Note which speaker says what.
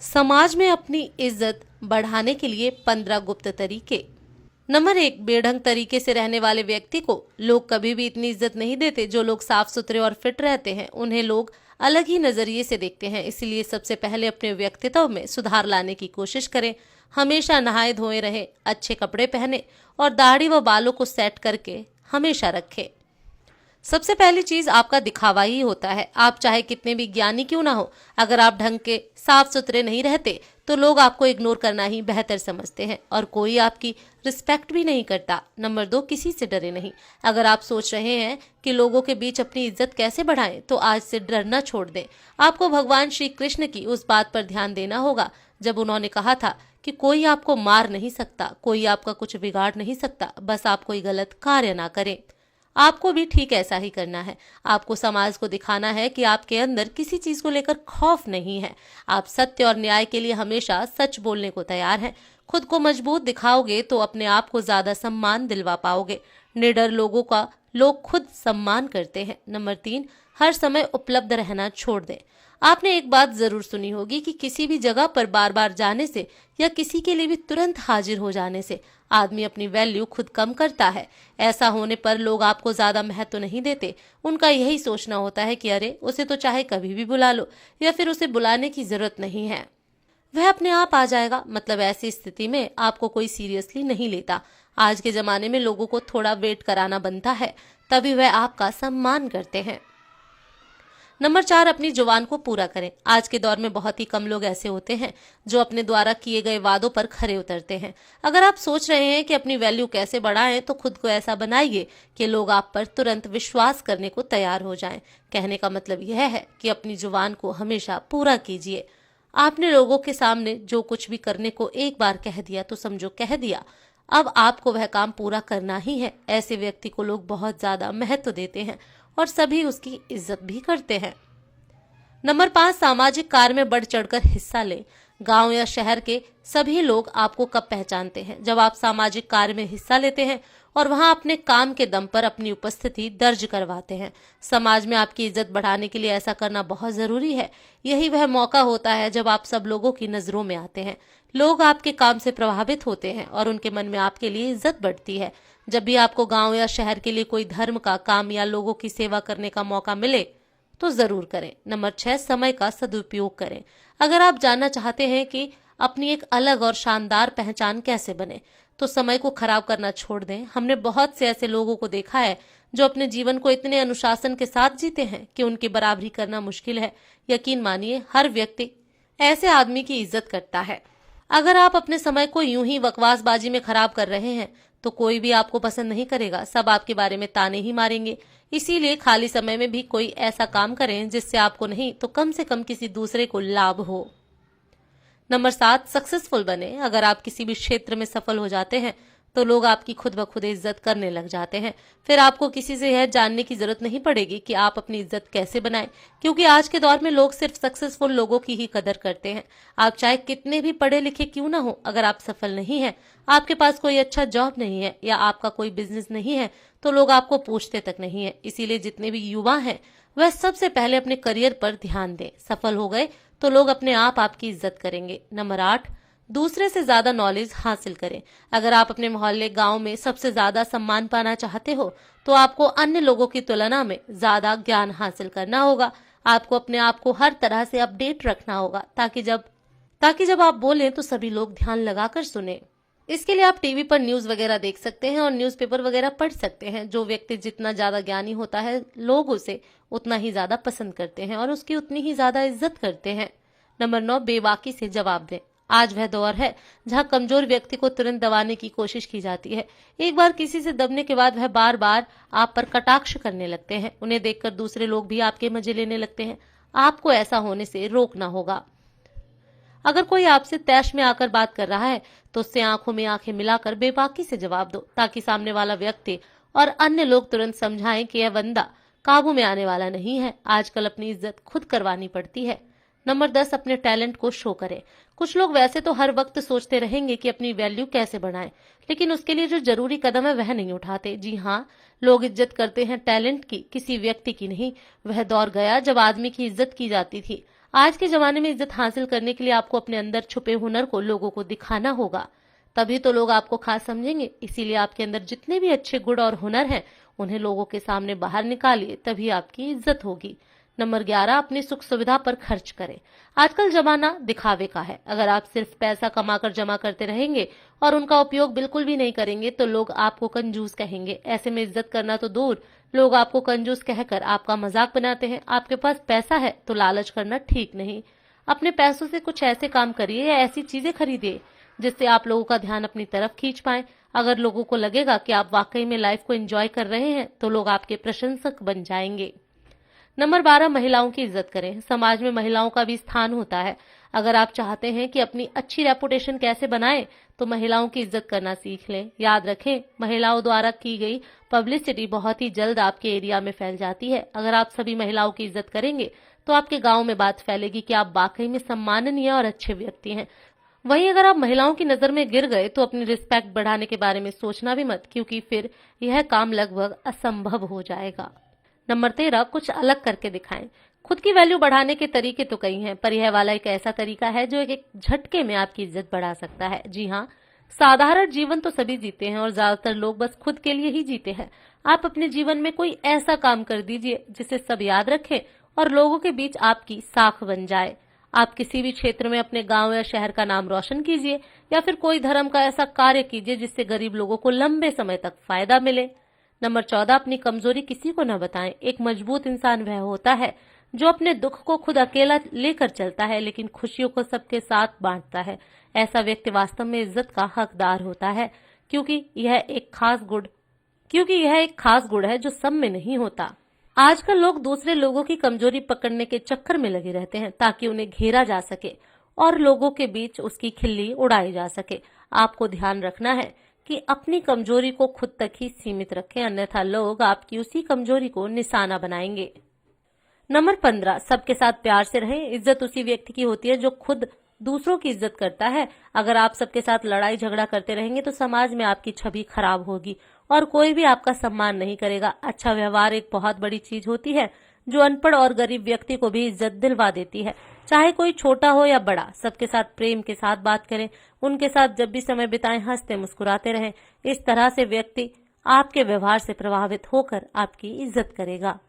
Speaker 1: समाज में अपनी इज्जत बढ़ाने के लिए 15 गुप्त तरीके। नंबर 1, बेढंग तरीके से रहने वाले व्यक्ति को लोग कभी भी इतनी इज्जत नहीं देते। जो लोग साफ सुथरे और फिट रहते हैं उन्हें लोग अलग ही नजरिए से देखते हैं। इसलिए सबसे पहले अपने व्यक्तित्व में सुधार लाने की कोशिश करें। हमेशा नहाए धोए रहे, अच्छे कपड़े पहने और दाढ़ी व बालों को सेट करके हमेशा रखें। सबसे पहली चीज आपका दिखावा ही होता है। आप चाहे कितने भी ज्ञानी क्यों ना हो, अगर आप ढंग के साफ सुथरे नहीं रहते तो लोग आपको इग्नोर करना ही बेहतर समझते हैं और कोई आपकी रिस्पेक्ट भी नहीं करता। नंबर 2, किसी से डरे नहीं। अगर आप सोच रहे हैं कि लोगों के बीच अपनी इज्जत कैसे बढ़ाएं, तो आज से डरना छोड़ दें। आपको भगवान श्री कृष्ण की उस बात पर ध्यान देना होगा जब उन्होंने कहा था कि कोई आपको मार नहीं सकता, कोई आपका कुछ बिगाड़ नहीं सकता, बस आप कोई गलत कार्य ना करें। आपको भी ठीक ऐसा ही करना है। आपको समाज को दिखाना है कि आपके अंदर किसी चीज को लेकर खौफ नहीं है। आप सत्य और न्याय के लिए हमेशा सच बोलने को तैयार हैं। खुद को मजबूत दिखाओगे तो अपने आप को ज्यादा सम्मान दिलवा पाओगे। निडर लोगों का लोग खुद सम्मान करते हैं। नंबर 3, हर समय उपलब्ध रहना छोड़ दें। आपने एक बात जरूर सुनी होगी कि किसी भी जगह पर बार बार जाने से या किसी के लिए भी तुरंत हाजिर हो जाने से आदमी अपनी वैल्यू खुद कम करता है। ऐसा होने पर लोग आपको ज्यादा महत्व नहीं देते। उनका यही सोचना होता है कि अरे उसे तो चाहे कभी भी बुला लो, या फिर उसे बुलाने की जरूरत नहीं है, वह अपने आप आ जाएगा। मतलब ऐसी स्थिति में आपको कोई सीरियसली नहीं लेता। आज के जमाने में लोगों को थोड़ा वेट कराना बनता है, तभी वह आपका सम्मान करते हैं। नंबर 4, अपनी जुबान को पूरा करें। आज के दौर में बहुत ही कम लोग ऐसे होते हैं जो अपने द्वारा किए गए वादों पर खरे उतरते हैं। अगर आप सोच रहे हैं कि अपनी वैल्यू कैसे बढ़ाएं, तो खुद को ऐसा बनाइए कि लोग आप पर तुरंत विश्वास करने को तैयार हो जाएं। कहने का मतलब यह है कि अपनी जुबान को हमेशा पूरा कीजिए। आपने लोगों के सामने जो कुछ भी करने को एक बार कह दिया तो समझो कह दिया। अब आपको वह काम पूरा करना ही है। ऐसे व्यक्ति को लोग बहुत ज्यादा महत्व देते हैं और सभी उसकी इज्जत भी करते हैं। नंबर 5, सामाजिक कार्य में बढ़ चढ़कर हिस्सा लें। गांव या शहर के सभी लोग आपको कब पहचानते हैं? जब आप सामाजिक कार्य में हिस्सा लेते हैं और वहां अपने काम के दम पर अपनी उपस्थिति दर्ज करवाते हैं। समाज में आपकी इज्जत बढ़ाने के लिए ऐसा करना बहुत जरूरी है। यही वह मौका होता है जब आप सब लोगों की नजरों में आते हैं। लोग आपके काम से प्रभावित होते हैं और उनके मन में आपके लिए इज्जत बढ़ती है। जब भी आपको गांव या शहर के लिए कोई धर्म का काम या लोगों की सेवा करने का मौका मिले तो जरूर करें। नंबर 6, समय का सदुपयोग करें। अगर आप जानना चाहते हैं कि अपनी एक अलग और शानदार पहचान कैसे बने, तो समय को खराब करना छोड़ दें। हमने बहुत से ऐसे लोगों को देखा है जो अपने जीवन को इतने अनुशासन के साथ जीते हैं कि उनकी बराबरी करना मुश्किल है। यकीन मानिए, हर व्यक्ति ऐसे आदमी की इज्जत करता है। अगर आप अपने समय को यूं ही बकवासबाजी में खराब कर रहे हैं तो कोई भी आपको पसंद नहीं करेगा। सब आपके बारे में ताने ही मारेंगे। इसीलिए खाली समय में भी कोई ऐसा काम करें जिससे आपको नहीं तो कम से कम किसी दूसरे को लाभ हो। नंबर 7, सक्सेसफुल बने। अगर आप किसी भी क्षेत्र में सफल हो जाते हैं तो लोग आपकी खुद ब खुद इज्जत करने लग जाते हैं। फिर आपको किसी से यह जानने की जरूरत नहीं पड़ेगी कि आप अपनी इज्जत कैसे बनाएं, क्योंकि आज के दौर में लोग सिर्फ सक्सेसफुल लोगों की ही कदर करते हैं। आप चाहे कितने भी पढ़े लिखे क्यों ना हो, अगर आप सफल नहीं हैं, आपके पास कोई अच्छा जॉब नहीं है या आपका कोई बिजनेस नहीं है, तो लोग आपको पूछते तक नहीं है। इसीलिए जितने भी युवा हैं वह सबसे पहले अपने करियर पर ध्यान दें। सफल हो गए तो लोग अपने आप आपकी इज्जत करेंगे। नंबर 8, दूसरे से ज्यादा नॉलेज हासिल करें। अगर आप अपने मोहल्ले गांव में सबसे ज्यादा सम्मान पाना चाहते हो तो आपको अन्य लोगों की तुलना में ज्यादा ज्ञान हासिल करना होगा। आपको अपने आप को हर तरह से अपडेट रखना होगा ताकि जब आप बोलें तो सभी लोग ध्यान लगाकर सुने। इसके लिए आप टीवी पर न्यूज वगैरह देख सकते हैं और न्यूज़पेपर वगैरह पढ़ सकते हैं। जो व्यक्ति जितना ज्यादा ज्ञानी होता है, लोग उसे उतना ही ज्यादा पसंद करते हैं और उसकी उतनी ही ज्यादा इज्जत करते हैं। नंबर 9, बेबाकी से जवाब दें। आज वह दौर है जहां कमजोर व्यक्ति को तुरंत दबाने की कोशिश की जाती है। एक बार किसी से दबने के बाद वह बार बार आप पर कटाक्ष करने लगते हैं। उन्हें देखकर दूसरे लोग भी आपके मजे लेने लगते हैं। आपको ऐसा होने से रोकना होगा। अगर कोई आपसे तैश में आकर बात कर रहा है तो उससे आंखों में आंखें मिलाकर बेबाकी से जवाब दो, ताकि सामने वाला व्यक्ति और अन्य लोग तुरंत समझाएं कि यह बंदा काबू में आने वाला नहीं है। आजकल अपनी इज्जत खुद करवानी पड़ती है। नंबर 10, अपने टैलेंट को शो करें। कुछ लोग वैसे तो हर वक्त सोचते रहेंगे कि अपनी वैल्यू कैसे बढ़ाएं, लेकिन उसके लिए जो जरूरी कदम है वह नहीं उठाते। जी हाँ, लोग इज्जत करते हैं टैलेंट की, किसी व्यक्ति की नहीं। वह दौर गया जब आदमी की इज्जत की जाती थी। आज के जमाने में इज्जत हासिल करने के लिए आपको अपने अंदर छुपे हुनर को लोगों को दिखाना होगा, तभी तो लोग आपको खास समझेंगे। इसीलिए आपके अंदर जितने भी अच्छे गुण और हुनर हैं, उन्हें लोगों के सामने बाहर निकालिए, तभी आपकी इज्जत होगी। नंबर 11, अपनी सुख सुविधा पर खर्च करें। आजकल जमाना दिखावे का है। अगर आप सिर्फ पैसा कमाकर जमा करते रहेंगे और उनका उपयोग बिल्कुल भी नहीं करेंगे तो लोग आपको कंजूस कहेंगे। ऐसे में इज्जत करना तो दूर, लोग आपको कंजूस कहकर आपका मजाक बनाते हैं। आपके पास पैसा है तो लालच करना ठीक नहीं। अपने पैसों से कुछ ऐसे काम करिए या ऐसी चीजें खरीदिए जिससे आप लोगों का ध्यान अपनी तरफ खींच पाए। अगर लोगों को लगेगा कि आप वाकई में लाइफ को एंजॉय कर रहे हैं तो लोग आपके प्रशंसक बन जाएंगे। नंबर 12, महिलाओं की इज्जत करें। समाज में महिलाओं का भी स्थान होता है। अगर आप चाहते हैं कि अपनी अच्छी रेपुटेशन कैसे बनाएं, तो महिलाओं की इज्जत करना सीख लें। याद रखें, महिलाओं द्वारा की गई पब्लिसिटी बहुत ही जल्द आपके एरिया में फैल जाती है। अगर आप सभी महिलाओं की इज्जत करेंगे तो आपके गांव में बात फैलेगी कि आप वाकई में सम्माननीय और अच्छे व्यक्ति हैं। वहीं अगर आप महिलाओं की नजर में गिर गए तो अपनी रिस्पेक्ट बढ़ाने के बारे में सोचना भी मत, क्योंकि फिर यह काम लगभग असंभव हो जाएगा। नंबर 13, कुछ अलग करके दिखाएं। खुद की वैल्यू बढ़ाने के तरीके तो कई हैं, पर यह वाला एक ऐसा तरीका है जो एक झटके में आपकी इज्जत बढ़ा सकता है। जी हाँ, साधारण जीवन तो सभी जीते हैं और ज्यादातर लोग बस खुद के लिए ही जीते हैं। आप अपने जीवन में कोई ऐसा काम कर दीजिए जिसे सब याद रखें और लोगों के बीच आपकी साख बन जाए। आप किसी भी क्षेत्र में अपने गांव या शहर का नाम रोशन कीजिए, या फिर कोई धर्म का ऐसा कार्य कीजिए जिससे गरीब लोगों को लंबे समय तक फायदा मिले। नंबर 14, अपनी कमजोरी किसी को न बताएं। एक मजबूत इंसान वह होता है जो अपने दुख को खुद अकेला लेकर चलता है, लेकिन खुशियों को सबके साथ बांटता है। ऐसा व्यक्ति वास्तव में इज्जत का हकदार होता है, क्योंकि यह एक खास गुण है जो सब में नहीं होता। आजकल लोग दूसरे लोगों की कमजोरी पकड़ने के चक्कर में लगे रहते हैं ताकि उन्हें घेरा जा सके और लोगों के बीच उसकी खिल्ली उड़ाई जा सके। आपको ध्यान रखना है कि अपनी कमजोरी को खुद तक ही सीमित रखें, अन्यथा लोग आपकी उसी कमजोरी को निशाना बनाएंगे। नंबर 15, सबके साथ प्यार से रहें। इज्जत उसी व्यक्ति की होती है जो खुद दूसरों की इज्जत करता है। अगर आप सबके साथ लड़ाई झगड़ा करते रहेंगे तो समाज में आपकी छवि खराब होगी और कोई भी आपका सम्मान नहीं करेगा। अच्छा व्यवहार एक बहुत बड़ी चीज होती है जो अनपढ़ और गरीब व्यक्ति को भी इज्जत दिलवा देती है। चाहे कोई छोटा हो या बड़ा, सबके साथ प्रेम के साथ बात करें। उनके साथ जब भी समय बिताएं, हंसते मुस्कुराते रहें। इस तरह से व्यक्ति आपके व्यवहार से प्रभावित होकर आपकी इज्जत करेगा।